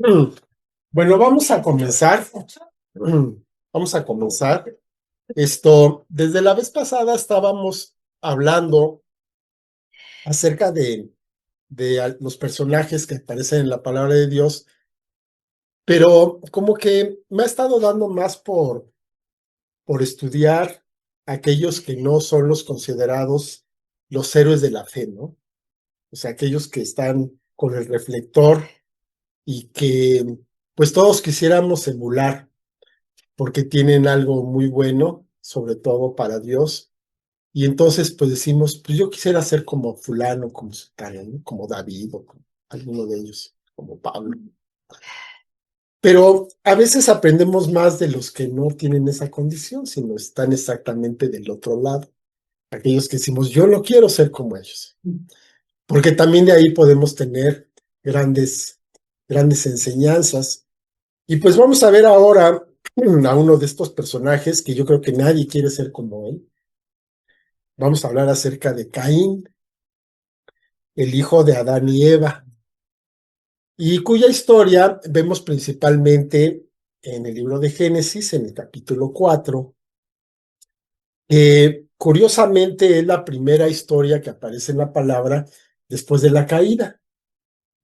Mm, Bueno, vamos a comenzar. Vamos a comenzar. Desde la vez pasada estábamos hablando acerca de los personajes que aparecen en la palabra de Dios, pero como que me ha estado dando más por estudiar aquellos que no son los considerados los héroes de la fe, ¿no? O sea, aquellos que están con el reflector y que pues todos quisiéramos emular porque tienen algo muy bueno, sobre todo para Dios. Y entonces, pues decimos, pues yo quisiera ser como fulano, como sutano, ¿no? Como David o como alguno de ellos, como Pablo. Pero a veces aprendemos más de los que no tienen esa condición, sino están exactamente del otro lado. Aquellos que decimos, yo no quiero ser como ellos. Porque también de ahí podemos tener grandes, grandes enseñanzas. Y pues vamos a ver ahora a uno de estos personajes que yo creo que nadie quiere ser como él. Vamos a hablar acerca de Caín, el hijo de Adán y Eva, y cuya historia vemos principalmente en el libro de Génesis, en el capítulo 4, que curiosamente es la primera historia que aparece en la palabra después de la caída,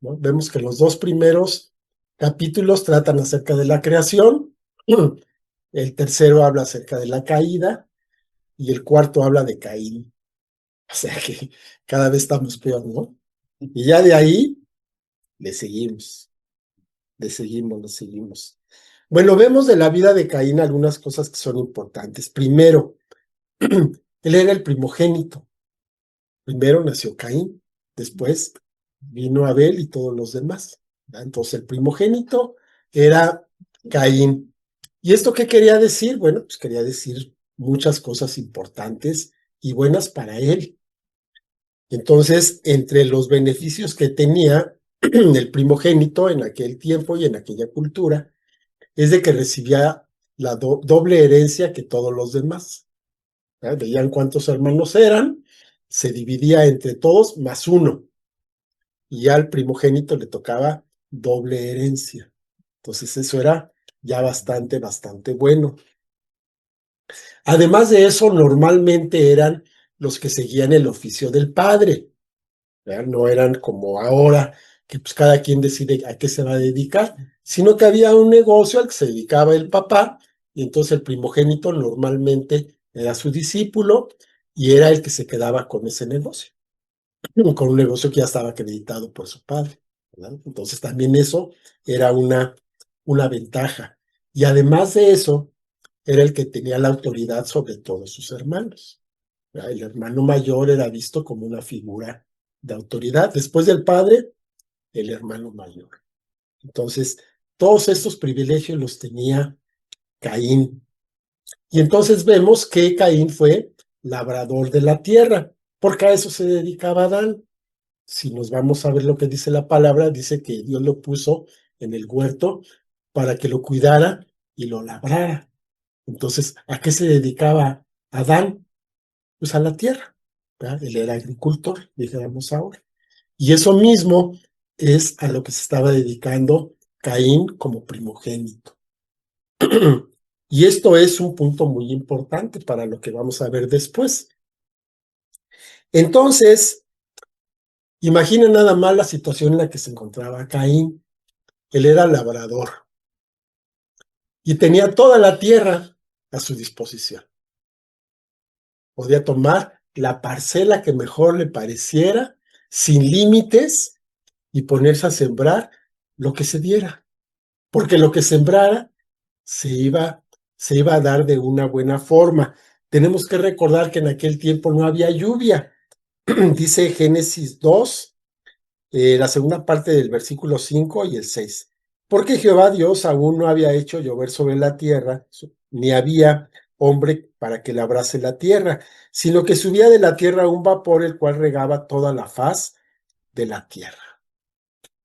¿no? Vemos que los dos primeros capítulos tratan acerca de la creación, el tercero habla acerca de la caída y el cuarto habla de Caín. O sea que cada vez estamos peor, ¿no? Y ya de ahí le seguimos, le seguimos, le seguimos. Bueno, vemos de la vida de Caín algunas cosas que son importantes. Primero, él era el primogénito. Primero nació Caín, después vino Abel y todos los demás. ¿Verdad? Entonces, el primogénito era Caín. ¿Y esto qué quería decir? Bueno, pues quería decir muchas cosas importantes y buenas para él. Entonces, entre los beneficios que tenía el primogénito en aquel tiempo y en aquella cultura, es de que recibía la doble herencia que todos los demás. ¿Verdad? Veían cuántos hermanos eran, se dividía entre todos más uno, y ya al primogénito le tocaba doble herencia. Entonces, eso era ya bastante, bastante bueno. Además de eso, normalmente eran los que seguían el oficio del padre. ¿Verdad? No eran como ahora, que pues cada quien decide a qué se va a dedicar, sino que había un negocio al que se dedicaba el papá, y entonces el primogénito normalmente era su discípulo y era el que se quedaba con ese negocio, con un negocio que ya estaba acreditado por su padre. ¿Verdad? Entonces también eso era una ventaja. Y además de eso, era el que tenía la autoridad sobre todos sus hermanos. ¿Verdad? El hermano mayor era visto como una figura de autoridad. Después del padre, el hermano mayor. Entonces, todos estos privilegios los tenía Caín. Y entonces vemos que Caín fue labrador de la tierra, porque a eso se dedicaba Adán. Si nos vamos a ver lo que dice la palabra, dice que Dios lo puso en el huerto para que lo cuidara y lo labrara. Entonces, ¿a qué se dedicaba Adán? Pues a la tierra. ¿Verdad? Él era agricultor, dijéramos ahora. Y eso mismo es a lo que se estaba dedicando Caín como primogénito. Y esto es un punto muy importante para lo que vamos a ver después. Entonces, imaginen nada más la situación en la que se encontraba Caín. Él era labrador y tenía toda la tierra a su disposición. Podía tomar la parcela que mejor le pareciera, sin límites, y ponerse a sembrar lo que se diera, porque lo que sembrara se iba, se iba a dar de una buena forma. Tenemos que recordar que en aquel tiempo no había lluvia. Dice Génesis 2, la segunda parte del versículo 5 y el 6. Porque Jehová Dios aún no había hecho llover sobre la tierra, ni había hombre para que labrase la tierra, sino que subía de la tierra un vapor el cual regaba toda la faz de la tierra.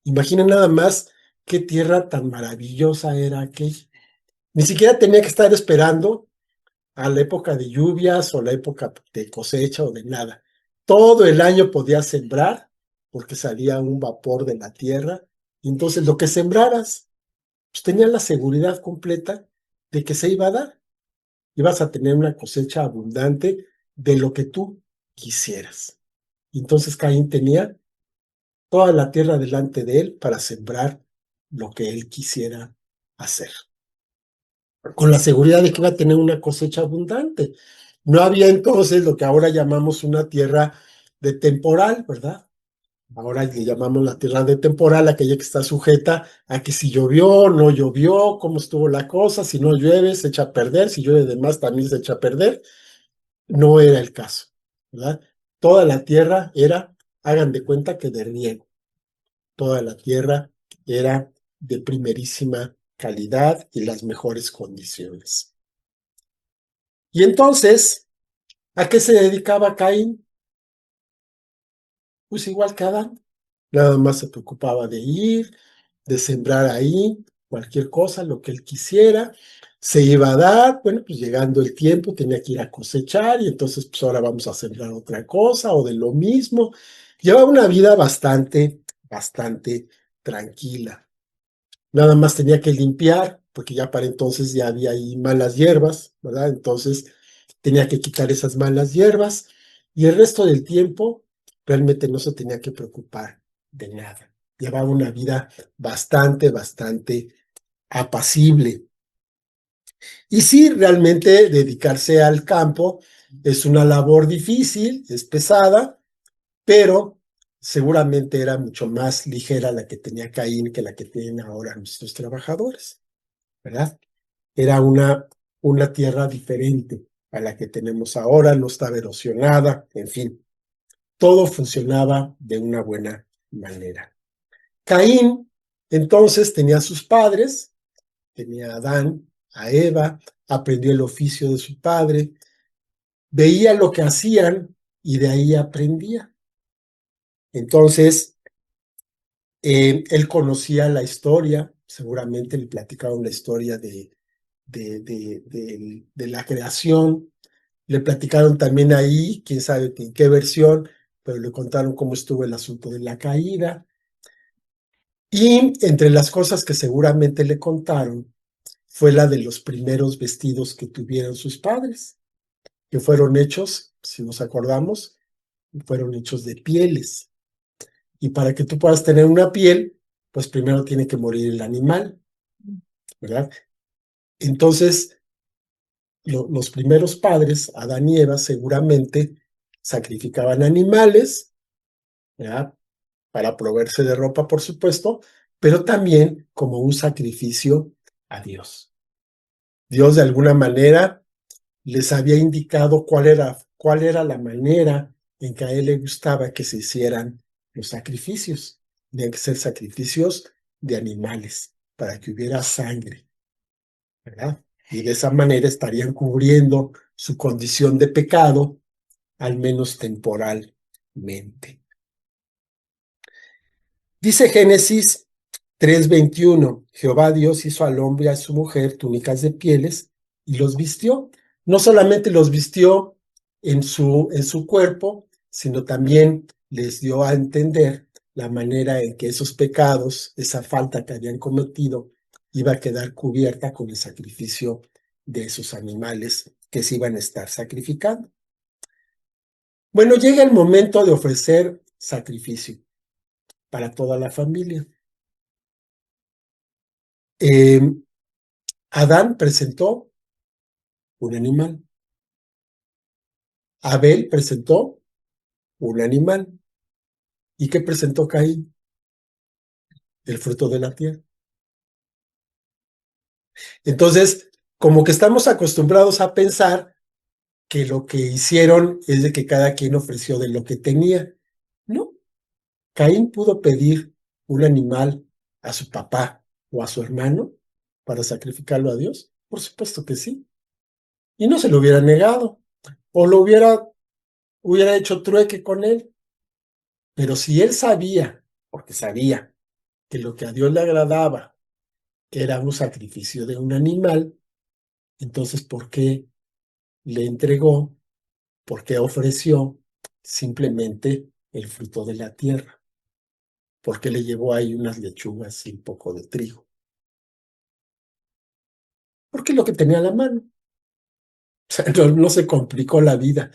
Imaginen nada más qué tierra tan maravillosa era aquella. Ni siquiera tenía que estar esperando a la época de lluvias o la época de cosecha o de nada. Todo el año podía sembrar porque salía un vapor de la tierra Y entonces lo que sembraras, pues tenías la seguridad completa de que se iba a dar. Ibas a tener una cosecha abundante de lo que tú quisieras. Y entonces Caín tenía toda la tierra delante de él para sembrar lo que él quisiera hacer, con la seguridad de que iba a tener una cosecha abundante. No había entonces lo que ahora llamamos una tierra de temporal, ¿verdad? Ahora le llamamos la tierra de temporal, aquella que está sujeta a que si llovió, no llovió, cómo estuvo la cosa, si no llueve, se echa a perder, si llueve de más, también se echa a perder. No era el caso, ¿verdad? Toda la tierra era, hagan de cuenta que de riego, toda la tierra era de primerísima calidad y las mejores condiciones. Y entonces, ¿a qué se dedicaba Caín? Pues igual que Adán. Nada más se preocupaba de ir, de sembrar ahí cualquier cosa, lo que él quisiera. Se iba a dar, bueno, pues llegando el tiempo tenía que ir a cosechar y entonces pues ahora vamos a sembrar otra cosa o de lo mismo. Llevaba una vida bastante tranquila. Nada más tenía que limpiar, porque ya para entonces ya había ahí malas hierbas, ¿verdad? Entonces tenía que quitar esas malas hierbas y el resto del tiempo realmente no se tenía que preocupar de nada. Llevaba una vida bastante apacible. Y sí, realmente dedicarse al campo es una labor difícil, es pesada, pero seguramente era mucho más ligera la que tenía Caín que la que tienen ahora nuestros trabajadores, ¿verdad? Era una tierra diferente a la que tenemos ahora, no estaba erosionada, en fin, todo funcionaba de una buena manera. Caín entonces tenía a sus padres, tenía a Adán, a Eva, aprendió el oficio de su padre, veía lo que hacían y de ahí aprendía. Entonces, él conocía la historia, seguramente le platicaron la historia de la creación, le platicaron también ahí, quién sabe en qué versión, pero le contaron cómo estuvo el asunto de la caída. Y entre las cosas que seguramente le contaron fue la de los primeros vestidos que tuvieron sus padres, que fueron hechos, si nos acordamos, fueron hechos de pieles. Y para que tú puedas tener una piel, pues primero tiene que morir el animal, ¿verdad? Entonces, los primeros padres, Adán y Eva, seguramente sacrificaban animales, ¿verdad? Para proveerse de ropa, por supuesto, pero también como un sacrificio a Dios. Dios de alguna manera les había indicado cuál era la manera en que a él le gustaba que se hicieran los sacrificios. Tenían que ser sacrificios de animales para que hubiera sangre, ¿verdad? Y de esa manera estarían cubriendo su condición de pecado, al menos temporalmente. Dice Génesis 3:21, Jehová Dios hizo al hombre y a su mujer túnicas de pieles y los vistió. No solamente los vistió en su cuerpo, sino también les dio a entender la manera en que esos pecados, esa falta que habían cometido, iba a quedar cubierta con el sacrificio de esos animales que se iban a estar sacrificando. Bueno, llega el momento de ofrecer sacrificio para toda la familia. Eh, Adán presentó un animal. Abel presentó un animal. ¿Y qué presentó Caín? El fruto de la tierra. Entonces, como que estamos acostumbrados a pensar que lo que hicieron es de que cada quien ofreció de lo que tenía. No, Caín pudo pedir un animal a su papá o a su hermano para sacrificarlo a Dios. Por supuesto que sí. Y no se lo hubiera negado. O lo hubiera hecho trueque con él. Pero si él sabía, porque sabía que lo que a Dios le agradaba era un sacrificio de un animal, entonces ¿por qué le entregó? ¿Por qué ofreció simplemente el fruto de la tierra? porque le llevó ahí unas lechugas y un poco de trigo. Porque es lo que tenía a la mano. O sea, no se complicó la vida.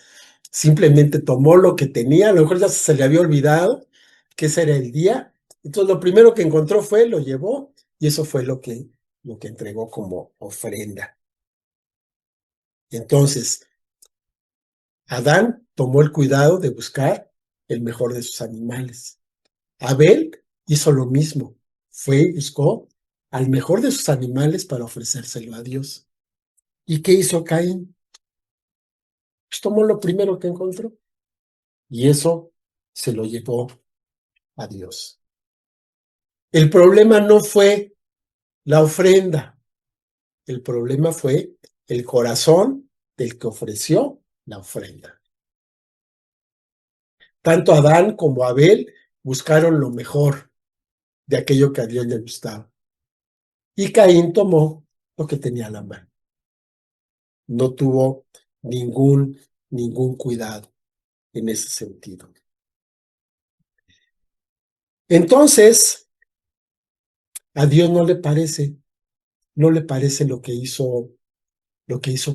Simplemente tomó lo que tenía, a lo mejor ya se le había olvidado que ese era el día. Entonces lo primero que encontró fue, lo llevó, y eso fue lo que entregó como ofrenda. Entonces, Adán tomó el cuidado de buscar el mejor de sus animales. Abel hizo lo mismo. Fue y buscó al mejor de sus animales para ofrecérselo a Dios. ¿Y qué hizo Caín? Pues tomó lo primero que encontró y eso se lo llevó a Dios. El problema no fue la ofrenda, el problema fue el corazón del que ofreció la ofrenda. Tanto Adán como Abel buscaron lo mejor de aquello que a Dios le gustaba. Y Caín tomó lo que tenía a la mano. No tuvo ningún cuidado en ese sentido. Entonces, a Dios no le parece lo que hizo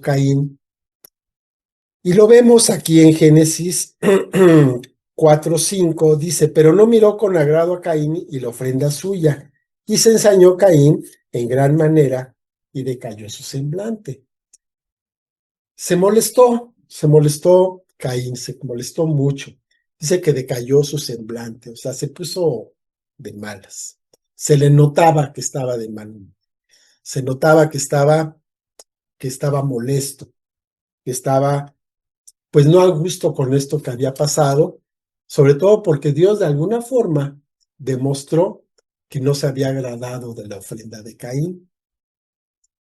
Caín. Y lo vemos aquí en Génesis 4:5, dice, pero no miró con agrado a Caín y la ofrenda suya, y se ensañó Caín en gran manera y decayó su semblante. Se molestó Caín, se molestó mucho. Dice que decayó su semblante, o sea, se puso de malas. Se le notaba que estaba de mal humor. Se notaba que estaba molesto, que estaba, pues no a gusto con esto que había pasado, sobre todo porque Dios de alguna forma demostró que no se había agradado de la ofrenda de Caín.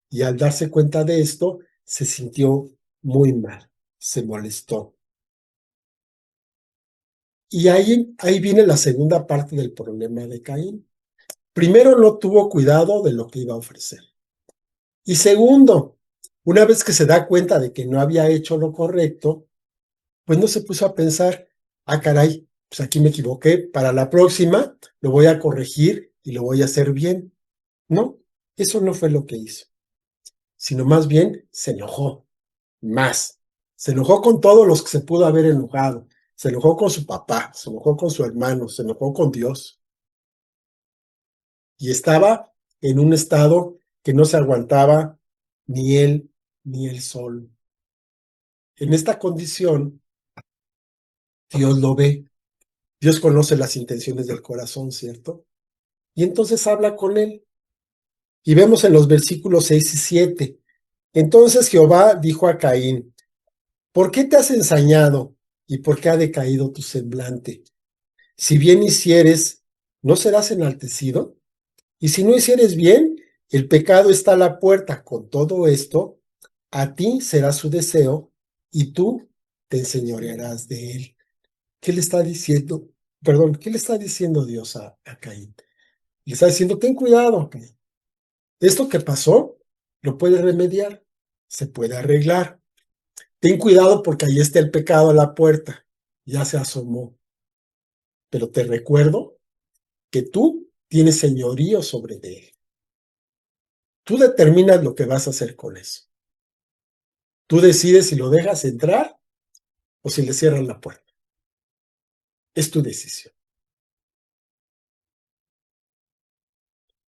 Y al darse cuenta de esto, se sintió muy mal, se molestó. Y ahí viene la segunda parte del problema de Caín. Primero, no tuvo cuidado de lo que iba a ofrecer. Y segundo, una vez que se da cuenta de que no había hecho lo correcto, pues no se puso a pensar, caray, pues aquí me equivoqué, para la próxima lo voy a corregir y lo voy a hacer bien. No, eso no fue lo que hizo, sino más bien se enojó más. Se enojó con todos los que se pudo haber enojado. Se enojó con su papá, se enojó con su hermano, se enojó con Dios. Y estaba en un estado que no se aguantaba ni él solo. En esta condición, Dios lo ve. Dios conoce las intenciones del corazón, ¿cierto? Y entonces habla con él. Y vemos en los versículos 6 y 7. Entonces Jehová dijo a Caín, ¿por qué te has ensañado y por qué ha decaído tu semblante? Si bien hicieres, ¿no serás enaltecido? Y si no hicieres bien, el pecado está a la puerta. Con todo esto, a ti será su deseo y tú te enseñorearás de él. ¿Qué le está diciendo? Perdón, ¿qué le está diciendo Dios a Caín? Le está diciendo, ten cuidado, Caín. Esto que pasó lo puedes remediar, se puede arreglar. Ten cuidado porque ahí está el pecado a la puerta, ya se asomó. Pero te recuerdo que tú tienes señorío sobre de él. Tú determinas lo que vas a hacer con eso. Tú decides si lo dejas entrar o si le cierras la puerta. Es tu decisión.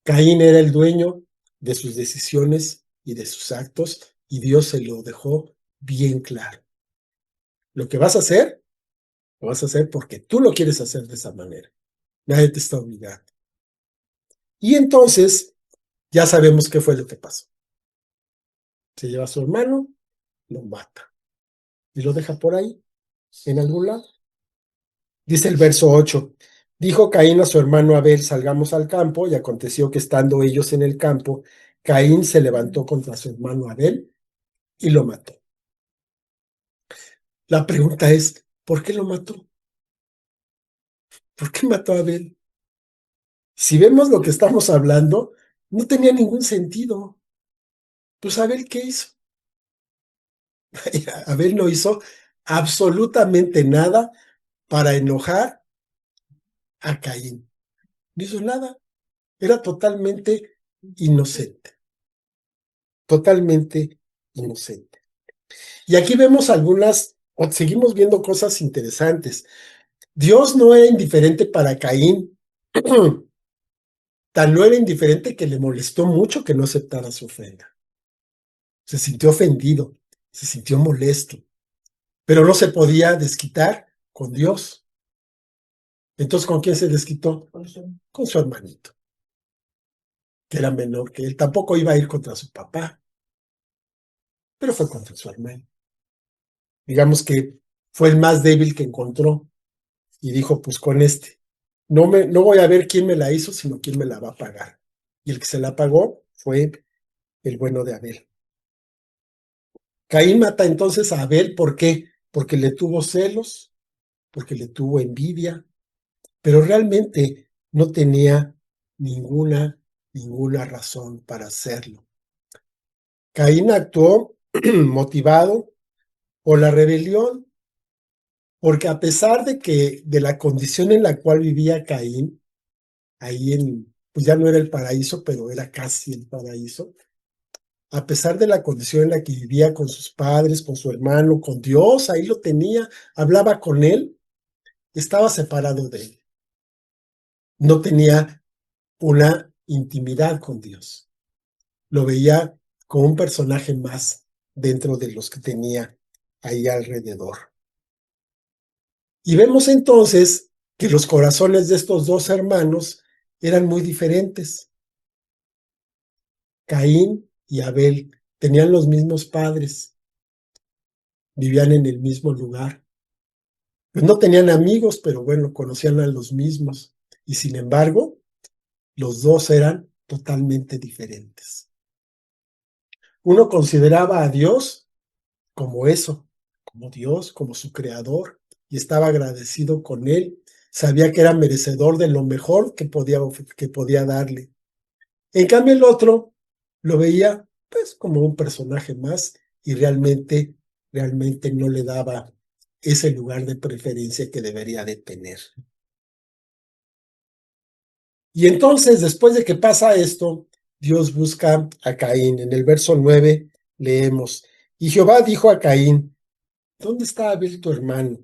Caín era el dueño de sus decisiones y de sus actos y Dios se lo dejó bien claro. Lo que vas a hacer, lo vas a hacer porque tú lo quieres hacer de esa manera. Nadie te está obligando. Y entonces ya sabemos qué fue lo que pasó. Se lleva a su hermano, lo mata y lo deja por ahí, en algún lado. Dice el verso 8, dijo Caín a su hermano Abel, salgamos al campo, y aconteció que estando ellos en el campo, Caín se levantó contra su hermano Abel y lo mató. La pregunta es, ¿por qué lo mató? ¿Por qué mató a Abel? Si vemos lo que estamos hablando, no tenía ningún sentido. Pues Abel, ¿qué hizo? Abel no hizo absolutamente nada para enojar a Caín. no hizo nada. Era totalmente inocente, totalmente inocente. Y aquí vemos o seguimos viendo cosas interesantes. Dios no era indiferente para Caín, tan no era indiferente que le molestó mucho que no aceptara su ofrenda. Se sintió ofendido, se sintió molesto, pero no se podía desquitar con Dios. Entonces, ¿con quién se desquitó? Con su hermanito, que era menor que él. Tampoco iba a ir contra su papá, pero fue contra su hermano. Digamos que fue el más débil que encontró y dijo, pues con este. No voy a ver quién me la hizo, sino quién me la va a pagar. Y el que se la pagó fue el bueno de Abel. Caín mata entonces a Abel, ¿por qué? Porque le tuvo celos, porque le tuvo envidia, pero realmente no tenía ninguna razón para hacerlo. Caín actuó motivado por la rebelión, porque a pesar de la condición en la cual vivía Caín, pues ya no era el paraíso, pero era casi el paraíso, a pesar de la condición en la que vivía con sus padres, con su hermano, con Dios, ahí lo tenía, hablaba con él, estaba separado de él. No tenía una intimidad con Dios. Lo veía como un personaje más dentro de los que tenía ahí alrededor. Y vemos entonces que los corazones de estos dos hermanos eran muy diferentes. Caín y Abel tenían los mismos padres, vivían en el mismo lugar. Pues no tenían amigos, pero bueno, conocían a los mismos. Y sin embargo, los dos eran totalmente diferentes. Uno consideraba a Dios como eso, como Dios, como su creador, y estaba agradecido con él. Sabía que era merecedor de lo mejor que podía darle. En cambio, el otro lo veía pues como un personaje más y realmente no le daba ese lugar de preferencia que debería de tener. Y entonces, después de que pasa esto, Dios busca a Caín. En el verso 9 leemos, y Jehová dijo a Caín, ¿dónde está Abel tu hermano?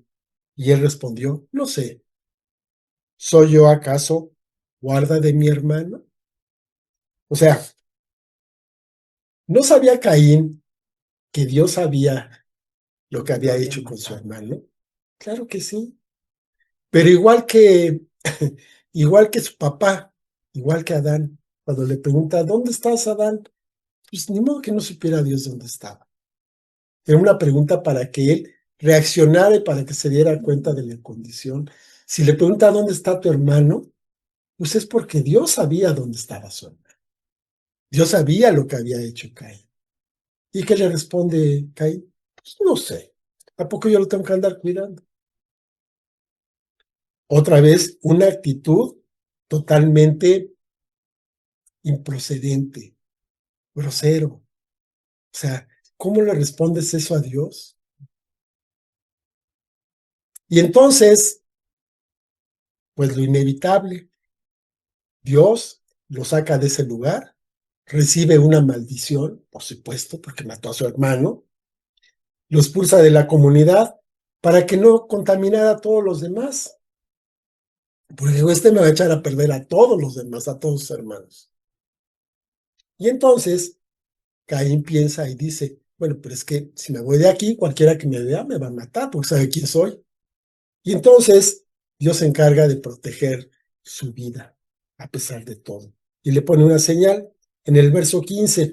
Y él respondió, no sé, ¿soy yo acaso guarda de mi hermano? O sea, ¿no sabía Caín que Dios sabía lo que había hecho con su hermano? Claro que sí, pero igual que su papá, igual que Adán, cuando le pregunta, ¿dónde estás, Adán? Pues ni modo que no supiera Dios dónde estaba. Era una pregunta para que él reaccionara y para que se diera cuenta de la condición. Si le pregunta dónde está tu hermano, pues es porque Dios sabía dónde estaba su hermano. Dios sabía lo que había hecho Caín. ¿Y qué le responde Caín? Pues no sé. ¿A poco yo lo tengo que andar cuidando? Otra vez, una actitud totalmente improcedente, grosero. O sea, ¿cómo le respondes eso a Dios? Y entonces, pues lo inevitable, Dios lo saca de ese lugar, recibe una maldición, por supuesto, porque mató a su hermano, lo expulsa de la comunidad para que no contaminara a todos los demás. Porque digo, este me va a echar a perder a todos los demás, a todos sus hermanos. Y entonces Caín piensa y dice, bueno, pero es que si me voy de aquí, cualquiera que me vea me va a matar porque sabe quién soy. Y entonces Dios se encarga de proteger su vida a pesar de todo. Y le pone una señal en el verso 15.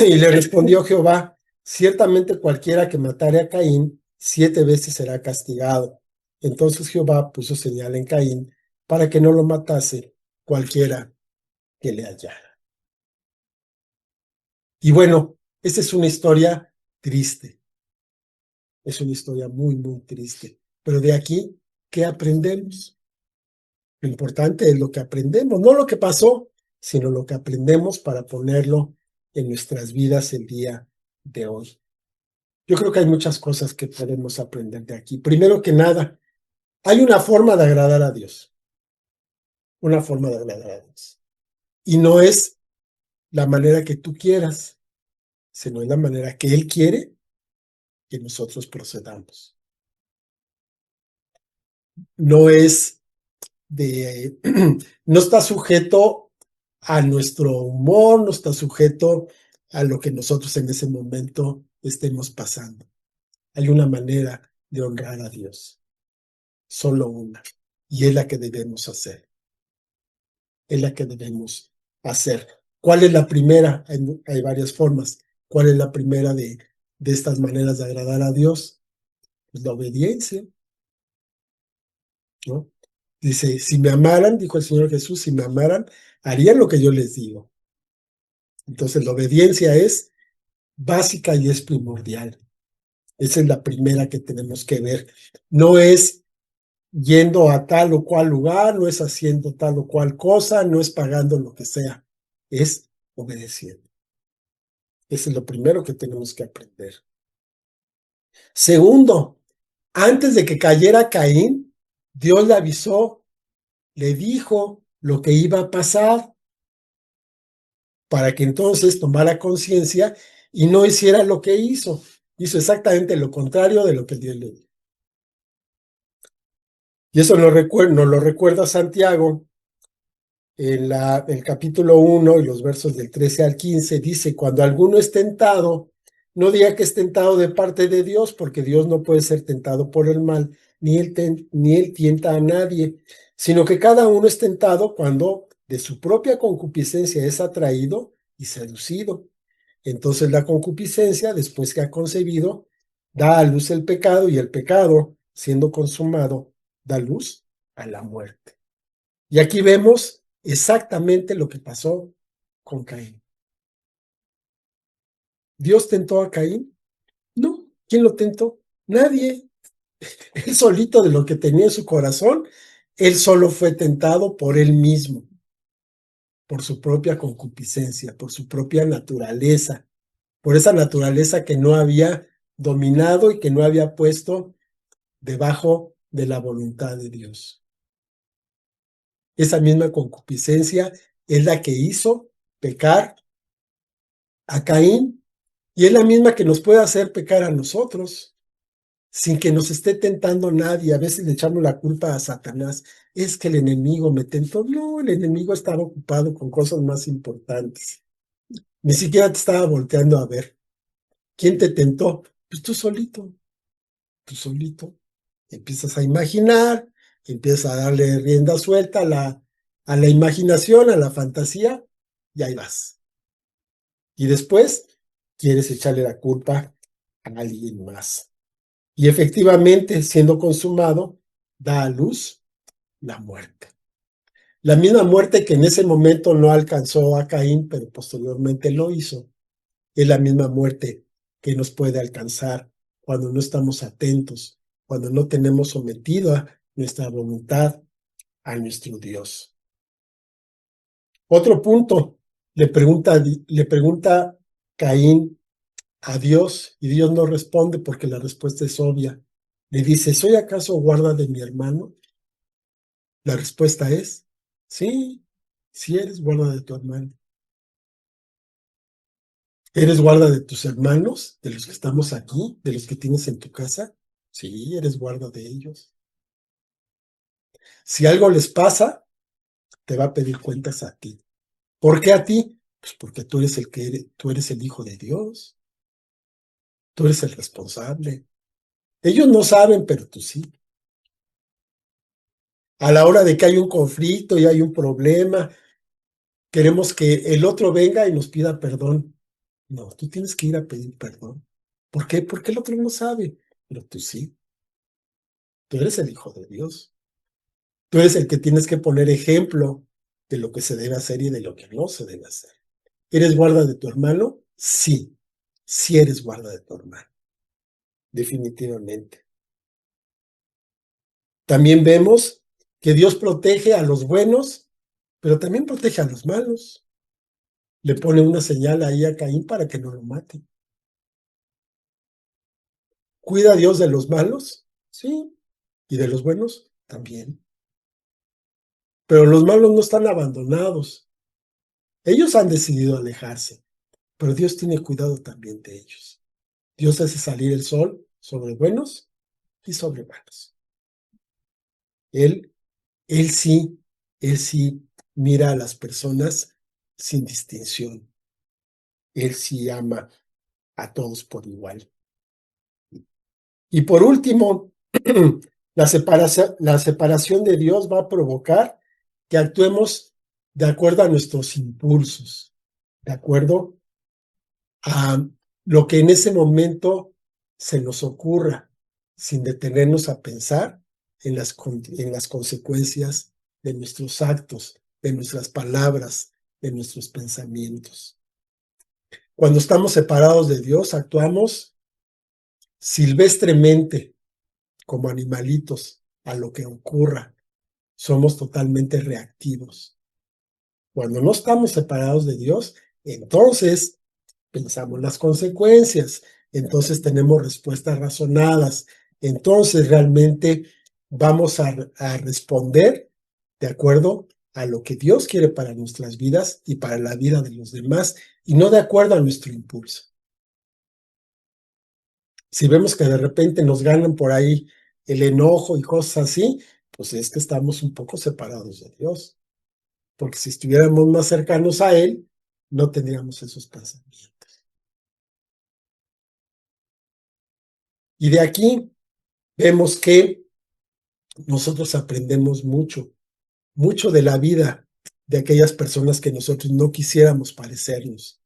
Y le respondió Jehová, ciertamente cualquiera que matare a Caín, 7 veces será castigado. Entonces Jehová puso señal en Caín para que no lo matase cualquiera que le hallara. Y bueno, esta es una historia triste. Es una historia muy, muy triste. Pero de aquí, ¿qué aprendemos? Lo importante es lo que aprendemos, no lo que pasó, sino lo que aprendemos para ponerlo en nuestras vidas el día de hoy. Yo creo que hay muchas cosas que podemos aprender de aquí. Primero que nada, hay una forma de agradar a Dios. una forma de agradar a Dios. Y no es la manera que tú quieras, sino es la manera que Él quiere que nosotros procedamos. No es de, no está sujeto a nuestro humor, no está sujeto a lo que nosotros en ese momento estemos pasando. Hay una manera de honrar a Dios, solo una, y es la que debemos hacer, es la que debemos hacer. ¿Cuál es la primera? Hay varias formas. ¿Cuál es la primera de estas maneras de agradar a Dios? Pues la obediencia, ¿no? Dice, si me amaran, dijo el Señor Jesús, si me amaran, harían lo que yo les digo. Entonces la obediencia es básica y es primordial. Esa es la primera que tenemos que ver. No es yendo a tal o cual lugar, no es haciendo tal o cual cosa, no es pagando lo que sea, es obedeciendo. Eso es lo primero que tenemos que aprender. Segundo, antes de que cayera Caín, Dios le avisó, le dijo lo que iba a pasar para que entonces tomara conciencia y no hiciera lo que hizo. Hizo exactamente lo contrario de lo que Dios le dijo. Y eso nos lo recuerda Santiago en el capítulo 1 y los versos del 13 al 15. Dice, cuando alguno es tentado, no diga que es tentado de parte de Dios, porque Dios no puede ser tentado por el mal, ni él tienta a nadie, sino que cada uno es tentado cuando de su propia concupiscencia es atraído y seducido. Entonces la concupiscencia, después que ha concebido, da a luz el pecado, y el pecado, siendo consumado, da luz a la muerte. Y aquí vemos exactamente lo que pasó con Caín. ¿Dios tentó a Caín? No. ¿Quién lo tentó? Nadie. Él solito, de lo que tenía en su corazón, él solo fue tentado por él mismo, por su propia concupiscencia, por su propia naturaleza, por esa naturaleza que no había dominado y que no había puesto debajo de la voluntad de Dios. Esa misma concupiscencia es la que hizo pecar a Caín, y es la misma que nos puede hacer pecar a nosotros, sin que nos esté tentando nadie. A veces le echamos la culpa a Satanás. Es que el enemigo me tentó. No, el enemigo estaba ocupado con cosas más importantes. Ni siquiera te estaba volteando a ver. ¿Quién te tentó? Pues tú solito, tú solito. Empiezas a imaginar, empiezas a darle rienda suelta a la imaginación, a la fantasía, y ahí vas. Y después quieres echarle la culpa a alguien más. Y efectivamente, siendo consumado, da a luz la muerte. La misma muerte que en ese momento no alcanzó a Caín, pero posteriormente lo hizo, es la misma muerte que nos puede alcanzar cuando no estamos atentos, cuando no tenemos sometida nuestra voluntad a nuestro Dios. Otro punto, le pregunta Caín a Dios, y Dios no responde porque la respuesta es obvia. Le dice, ¿soy acaso guarda de mi hermano? La respuesta es, sí, sí eres guarda de tu hermano. ¿Eres guarda de tus hermanos, de los que estamos aquí, de los que tienes en tu casa? Sí, eres guarda de ellos. Si algo les pasa, te va a pedir cuentas a ti. ¿Por qué a ti? Pues porque tú eres tú eres el hijo de Dios, tú eres el responsable. Ellos no saben, pero tú sí. A la hora de que hay un conflicto y hay un problema, queremos que el otro venga y nos pida perdón. No, tú tienes que ir a pedir perdón. ¿Por qué? Porque el otro no sabe, pero tú sí. Tú eres el hijo de Dios. Tú eres el que tienes que poner ejemplo de lo que se debe hacer y de lo que no se debe hacer. ¿Eres guarda de tu hermano? Sí, sí eres guarda de tu hermano, definitivamente. También vemos que Dios protege a los buenos, pero también protege a los malos. Le pone una señal ahí a Caín para que no lo mate. ¿Cuida a Dios de los malos? Sí. ¿Y de los buenos? También. Pero los malos no están abandonados. Ellos han decidido alejarse, pero Dios tiene cuidado también de ellos. Dios hace salir el sol sobre buenos y sobre malos. Él Él sí, Él sí mira a las personas sin distinción. Él sí ama a todos por igual. Y por último, la separación de Dios va a provocar que actuemos de acuerdo a nuestros impulsos, de acuerdo a lo que en ese momento se nos ocurra, sin detenernos a pensar en las consecuencias de nuestros actos, de nuestras palabras, de nuestros pensamientos. Cuando estamos separados de Dios, actuamos silvestremente, como animalitos, a lo que ocurra. Somos totalmente reactivos. Cuando no estamos separados de Dios, entonces pensamos las consecuencias, entonces tenemos respuestas razonadas, entonces realmente vamos a responder de acuerdo a lo que Dios quiere para nuestras vidas y para la vida de los demás, y no de acuerdo a nuestro impulso. Si vemos que de repente nos ganan por ahí el enojo y cosas así, pues es que estamos un poco separados de Dios, porque si estuviéramos más cercanos a Él, no tendríamos esos pensamientos. Y de aquí vemos que nosotros aprendemos mucho, mucho de la vida de aquellas personas que nosotros no quisiéramos parecernos,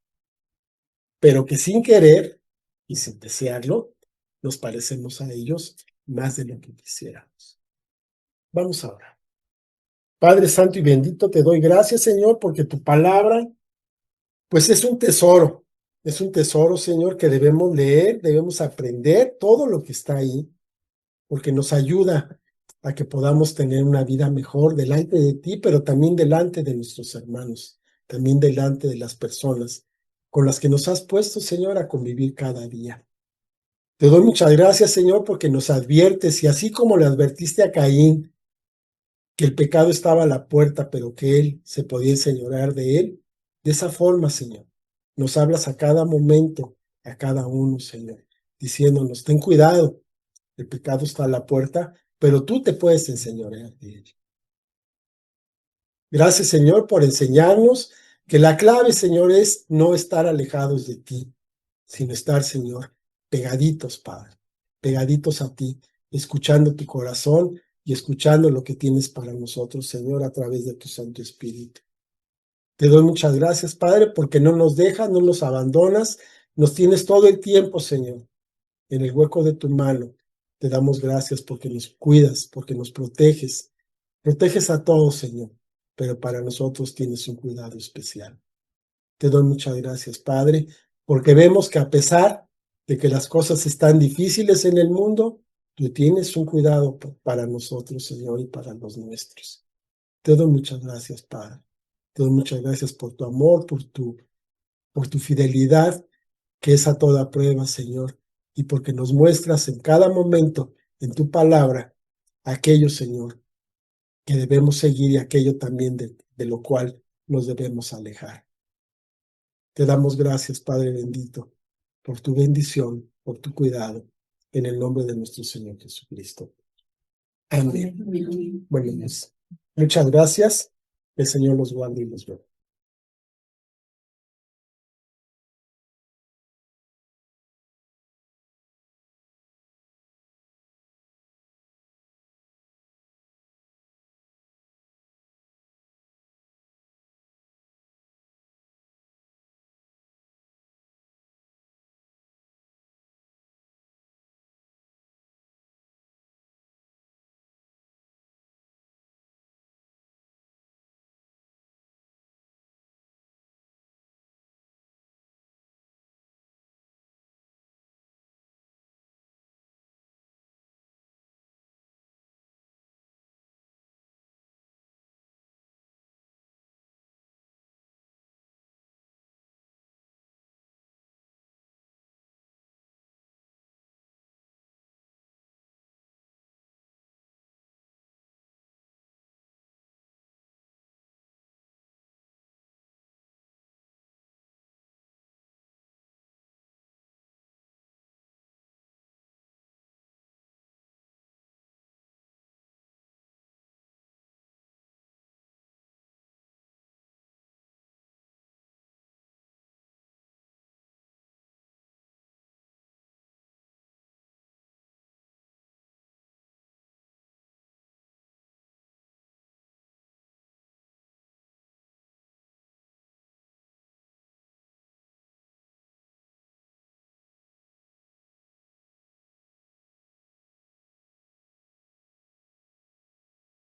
pero que sin querer y sin desearlo, nos parecemos a ellos más de lo que quisiéramos. Vamos ahora. Padre Santo y bendito, te doy gracias, Señor, porque tu palabra, pues es un tesoro, Señor, que debemos leer, debemos aprender todo lo que está ahí, porque nos ayuda a que podamos tener una vida mejor delante de ti, pero también delante de nuestros hermanos, también delante de las personas con las que nos has puesto, Señor, a convivir cada día. Te doy muchas gracias, Señor, porque nos adviertes y así como le advertiste a Caín que el pecado estaba a la puerta, pero que él se podía enseñorear de él, de esa forma, Señor, nos hablas a cada momento, a cada uno, Señor, diciéndonos, ten cuidado, el pecado está a la puerta, pero tú te puedes enseñorear de él. Gracias, Señor, por enseñarnos que la clave, Señor, es no estar alejados de ti, sino estar, Señor, pegaditos, Padre, pegaditos a ti, escuchando tu corazón y escuchando lo que tienes para nosotros, Señor, a través de tu Santo Espíritu. Te doy muchas gracias, Padre, porque no nos dejas, no nos abandonas, nos tienes todo el tiempo, Señor, en el hueco de tu mano. Te damos gracias porque nos cuidas, porque nos proteges. Proteges a todos, Señor, pero para nosotros tienes un cuidado especial. Te doy muchas gracias, Padre, porque vemos que a pesar de que las cosas están difíciles en el mundo, tú tienes un cuidado para nosotros, Señor, y para los nuestros. Te doy muchas gracias, Padre. Te doy muchas gracias por tu amor, por tu fidelidad, que es a toda prueba, Señor, y porque nos muestras en cada momento en tu palabra aquello, Señor, que debemos seguir y aquello también de lo cual nos debemos alejar. Te damos gracias, Padre bendito, por tu bendición, por tu cuidado, en el nombre de nuestro Señor Jesucristo. Amén. Bueno, pues, muchas gracias. El Señor los guarde y los bendiga.